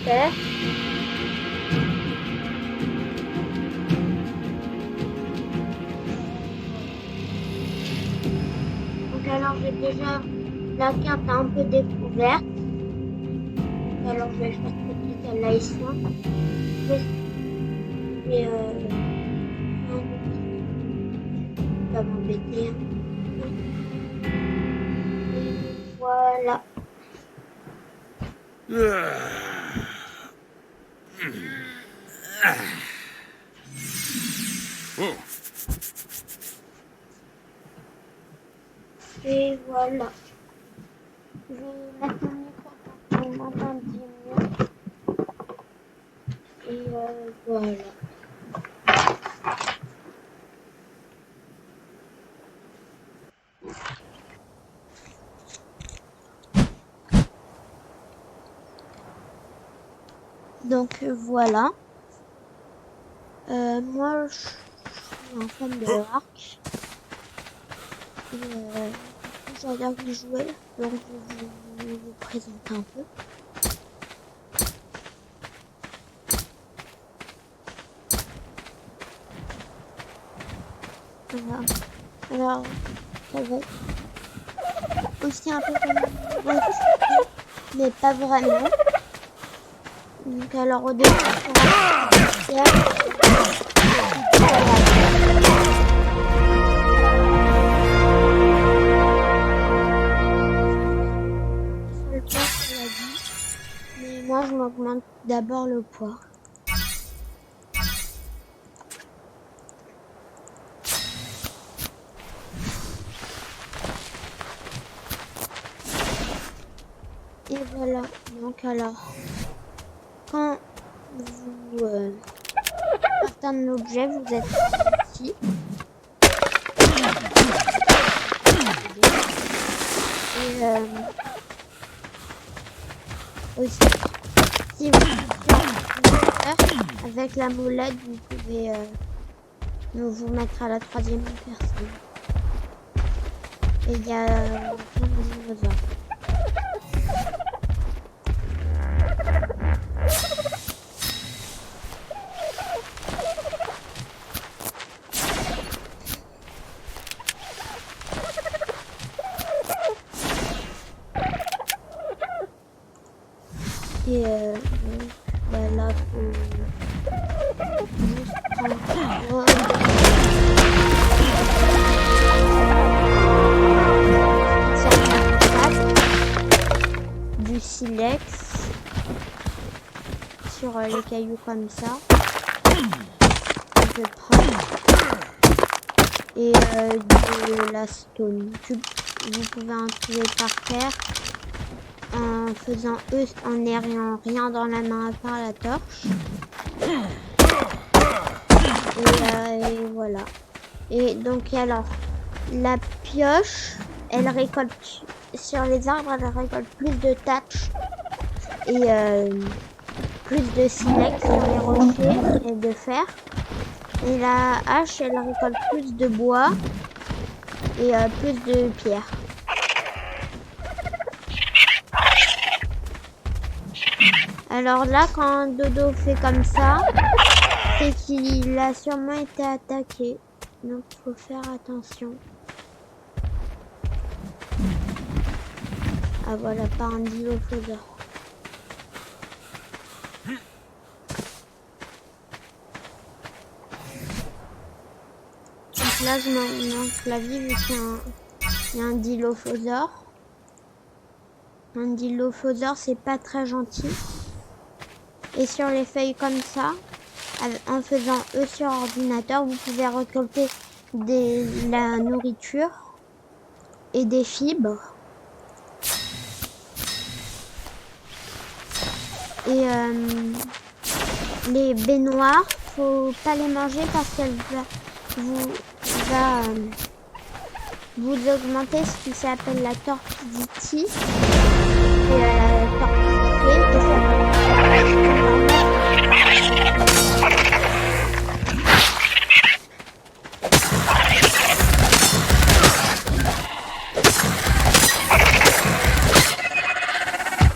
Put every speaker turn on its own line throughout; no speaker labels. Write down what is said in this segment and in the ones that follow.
faire. Donc alors j'ai déjà la carte un peu découverte. Alors je vais faire cliquer celle-là ici. Mais ça va m'embêter. Et voilà. Et voilà. Je vais mettre mon micro pour qu'on m'entende mieux. Et voilà. Donc voilà. Moi je suis un fan de Ark. Et j'adore y jouer. Donc je vais vous présenter un peu. Voilà. Alors ça va être aussi un peu comme mais pas vraiment. Donc alors au début mais moi je m'augmente d'abord le poids. Et voilà, donc alors quand vous partez un objet, vous êtes ici. Et aussi, si vous avec la molette, vous pouvez vous mettre à la 3e personne. Et il y a plein de dinosaures. Et bah là, faut juste prendre du silex sur les cailloux comme ça. Je prends et de la stone. Vous pouvez en trouver par terre. En faisant en n'ayant rien dans la main à part la torche. Et voilà. Et donc alors, la pioche, elle récolte sur les arbres, elle récolte plus de thatch et plus de silex sur les rochers et de fer. Et la hache, elle récolte plus de bois et plus de pierre. Alors là, quand Dodo fait comme ça, c'est qu'il a sûrement été attaqué. Donc il faut faire attention. Ah voilà, par un dilophosaure. Donc là, je m'augmente la vie vu qu'il y a un dilophosaure. Un dilophosaure, c'est pas très gentil. Et sur les feuilles comme ça, en faisant E sur ordinateur, vous pouvez récolter la nourriture et des fibres. Et les baignoires, faut pas les manger parce qu'elle va vous augmenter ce qui s'appelle la torpidité. Et la torpidité,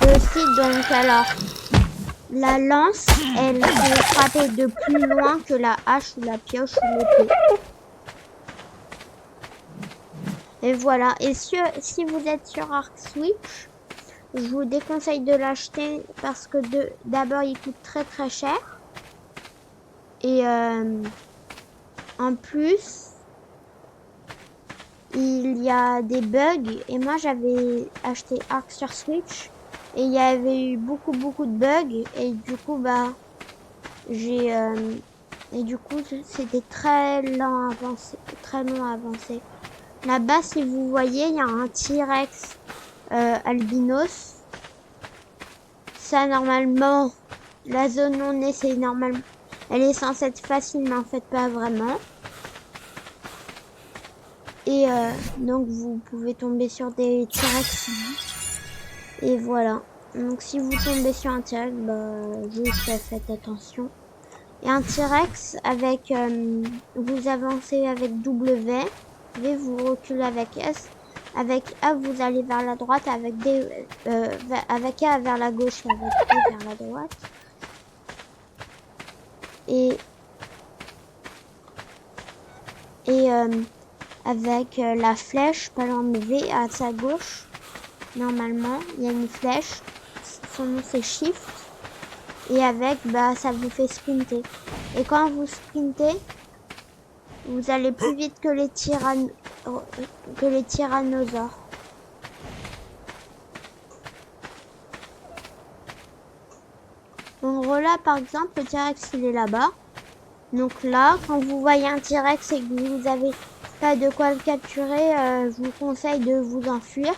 aussi donc alors la lance, elle peut frapper de plus loin que la hache ou la pioche ou l'épée. Et voilà. Et si vous êtes sur Arc Switch, je vous déconseille de l'acheter parce que d'abord il coûte très très cher. Et en plus, il y a des bugs. Et moi j'avais acheté Arc sur Switch. Et il y avait eu beaucoup de bugs. Et du coup, bah, et du coup, c'était très lent à avancer. Très long à avancer. Là-bas, si vous voyez, il y a un T-Rex albinos. Ça, normalement, la zone où on est, c'est normal. Elle est censée être facile, mais en fait, pas vraiment. Et donc, vous pouvez tomber sur des T-Rex. Et voilà. Donc, si vous tombez sur un T-Rex, bah, juste faites attention. Et un T-Rex, avec, vous avancez avec W. V, vous reculez avec S. Avec A, vous allez vers la droite. Avec D, avec A vers la gauche. Avec D vers la droite. Et avec la flèche, par exemple V à sa gauche, normalement, il y a une flèche. Son nom c'est Shift. Et avec, bah, ça vous fait sprinter. Et quand vous sprintez, vous allez plus vite que les tyrannosaures. Donc là, par exemple, le T-Rex, il est là-bas. Donc là, quand vous voyez un T-Rex et que vous n'avez pas de quoi le capturer, je vous conseille de vous enfuir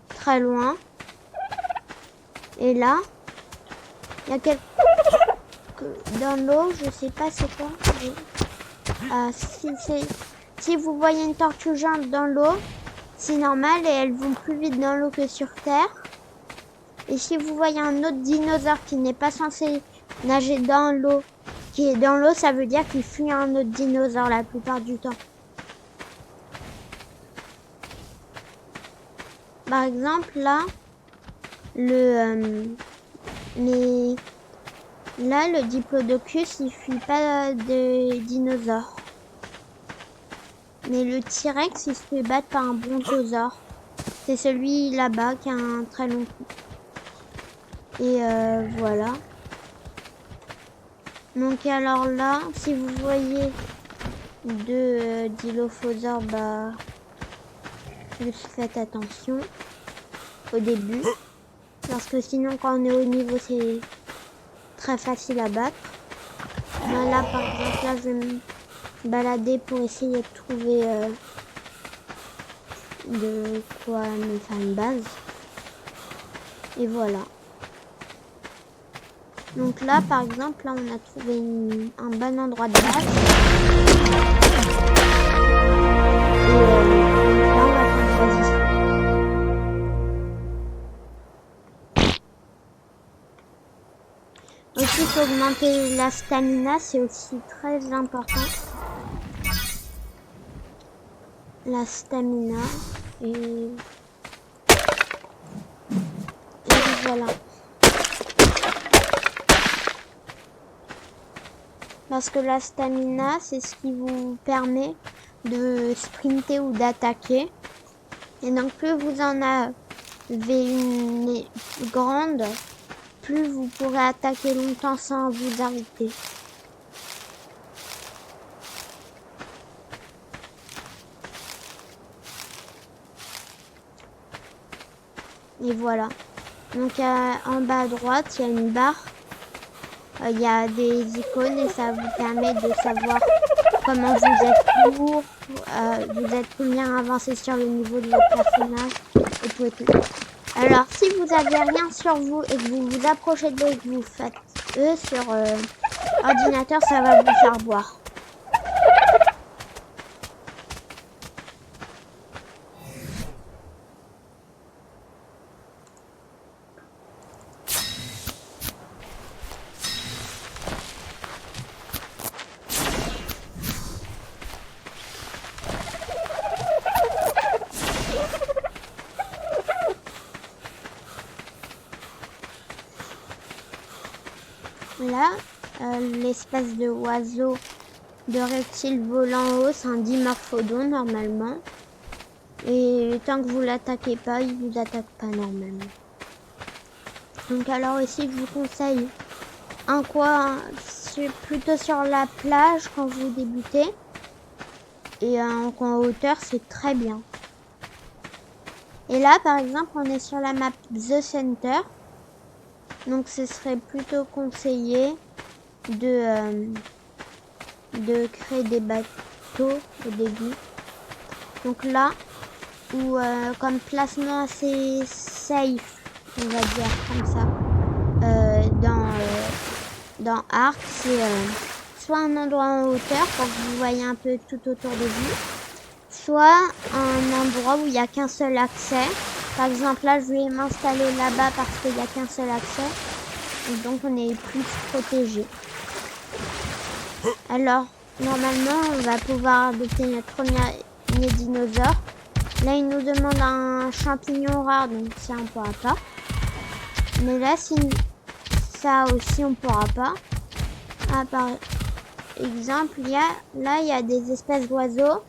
très loin. Et là, il y a quelques dans l'eau, je sais pas c'est quoi. Si vous voyez une tortue géante dans l'eau, c'est normal et elles vont plus vite dans l'eau que sur terre. Et si vous voyez un autre dinosaure qui n'est pas censé nager dans l'eau, qui est dans l'eau, ça veut dire qu'il fuit un autre dinosaure la plupart du temps. Par exemple, là, le diplodocus, il fuit pas de dinosaures. Mais le T-Rex, il se fait battre par un brontosaure. C'est celui là-bas qui a un très long cou. Et voilà. Donc alors là, si vous voyez deux dilophosaures, bah, juste faites attention au début. Parce que sinon, quand on est au niveau, c'est très facile à battre. Là, par exemple, là, je vais me balader pour essayer de trouver de quoi me faire une base. Et voilà. Donc là, par exemple, là, on a trouvé un bon endroit de base. Et là, on va faire choisir. Aussi, pour augmenter la stamina, c'est aussi très important. La stamina. Et voilà. Parce que la stamina, c'est ce qui vous permet de sprinter ou d'attaquer. Et donc, plus vous en avez une grande, plus vous pourrez attaquer longtemps sans vous arrêter. Et voilà. Donc, en bas à droite, il y a une barre. Il y a des icônes et ça vous permet de savoir comment vous êtes lourd, vous êtes combien avancé sur le niveau de votre personnage et tout et tout. Alors, si vous avez rien sur vous et que vous vous approchez de l'eau et que vous faites sur ordinateur, ça va vous faire boire. là, l'espèce de oiseau, de reptile volant haut, c'est un dimorphodon normalement. Et tant que vous l'attaquez pas, il vous attaque pas normalement. Donc alors ici, je vous conseille un coin plutôt sur la plage quand vous débutez. Et un coin en hauteur, c'est très bien. Et là, par exemple, on est sur la map The Center. Donc ce serait plutôt conseillé de créer des bateaux au début. Donc là, où comme placement assez safe, on va dire comme ça, dans Ark, c'est soit un endroit en hauteur pour que vous voyez un peu tout autour de vous, soit un endroit où il n'y a qu'un seul accès. Par exemple, là, je vais m'installer là-bas parce qu'il n'y a qu'un seul accès. Et donc, on est plus protégé. Alors, normalement, on va pouvoir adopter notre premier dinosaure. Là, il nous demande un champignon rare, donc ça, on pourra pas. Mais là, si ça aussi, on pourra pas. Ah, par exemple, il y a des espèces d'oiseaux.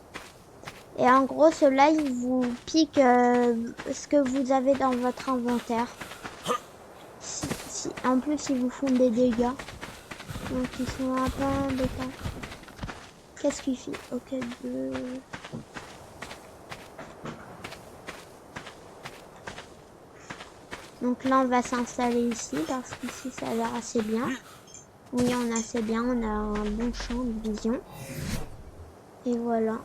Et en gros, ceux-là, ils vous piquent ce que vous avez dans votre inventaire. En plus, ils vous font des dégâts. Donc, ils sont un peu embêtants. Qu'est-ce qu'il fait? Ok, 2... Donc là, on va s'installer ici parce qu'ici, ça a l'air assez bien. Oui, on a assez bien. On a un bon champ de vision. Et voilà.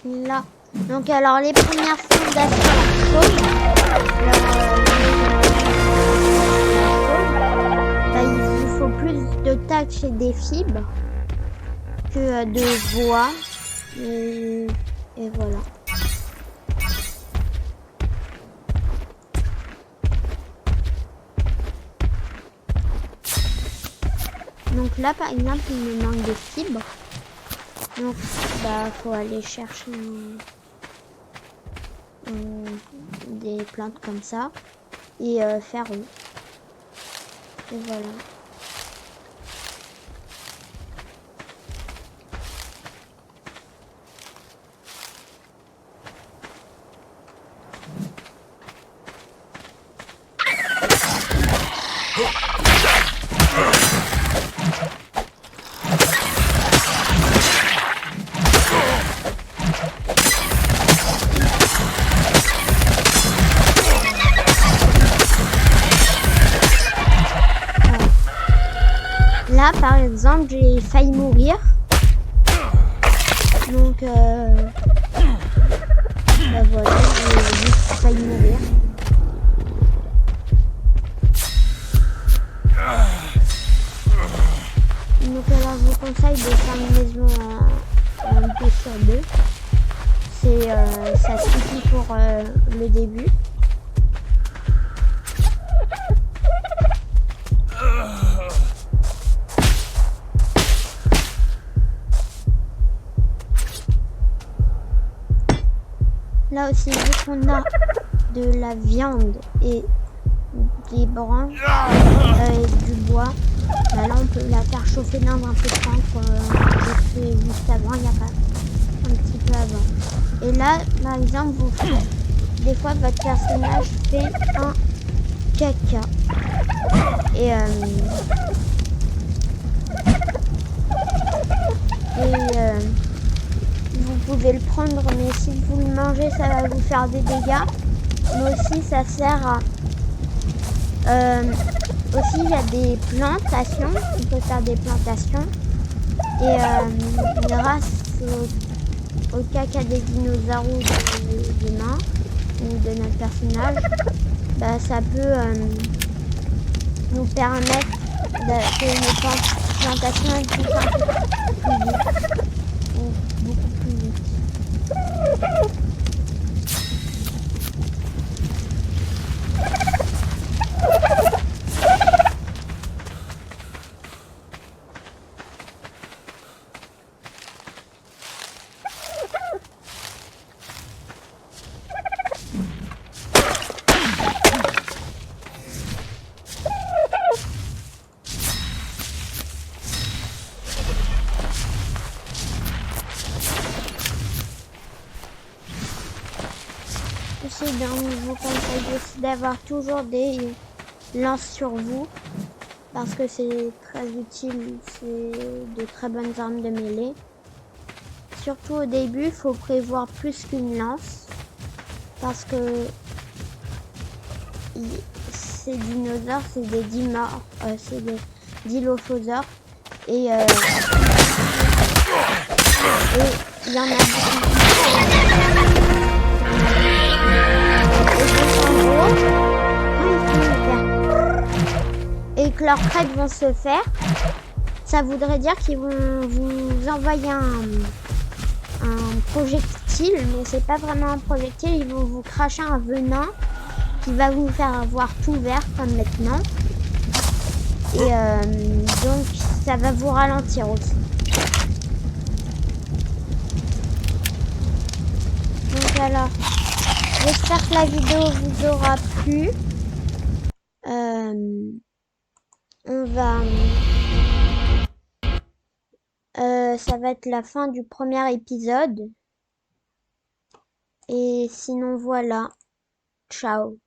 Là. Donc alors les premières fondations chaudes, il vous faut plus de tâches et des fibres que de bois et voilà. Donc là par exemple il me manque de fibres. Donc, faut aller chercher des plantes comme ça et faire eux. Et voilà. Là, par exemple, j'ai failli mourir. Donc, voilà, j'ai juste failli mourir. Donc, alors, je vous conseille de faire une maison en 2/2. Ça suffit pour le début. Là aussi, vu qu'on a de la viande et des branches et du bois, là on peut la faire chauffer dans un peu de temps comme j'ai fait juste avant, il y a pas un petit peu avant. Et là, par exemple, des fois votre personnage fait un caca. Et vous pouvez le prendre, mais si vous le mangez, ça va vous faire des dégâts. Mais aussi, ça sert à... aussi, il y a des plantations. On peut faire des plantations. Et grâce au caca des dinosaures ou des humains, ou de notre personnage, ça peut nous permettent que nos plantations poussent un peu plus vite, ou beaucoup plus vite. Aussi, je vous conseille aussi d'avoir toujours des lances sur vous, parce que c'est très utile, c'est de très bonnes armes de mêlée. Surtout au début, il faut prévoir plus qu'une lance, parce que ces dinosaures, c'est des dimorphes, c'est des dilophosaures, et il y en a beaucoup. Et que leurs crêtes vont se faire, ça voudrait dire qu'ils vont vous envoyer un projectile, mais c'est pas vraiment un projectile, ils vont vous cracher un venin qui va vous faire avoir tout vert comme maintenant. Et donc ça va vous ralentir aussi. Donc alors, j'espère que la vidéo vous aura plu. On va... ça va être la fin du premier épisode. Et sinon voilà. Ciao.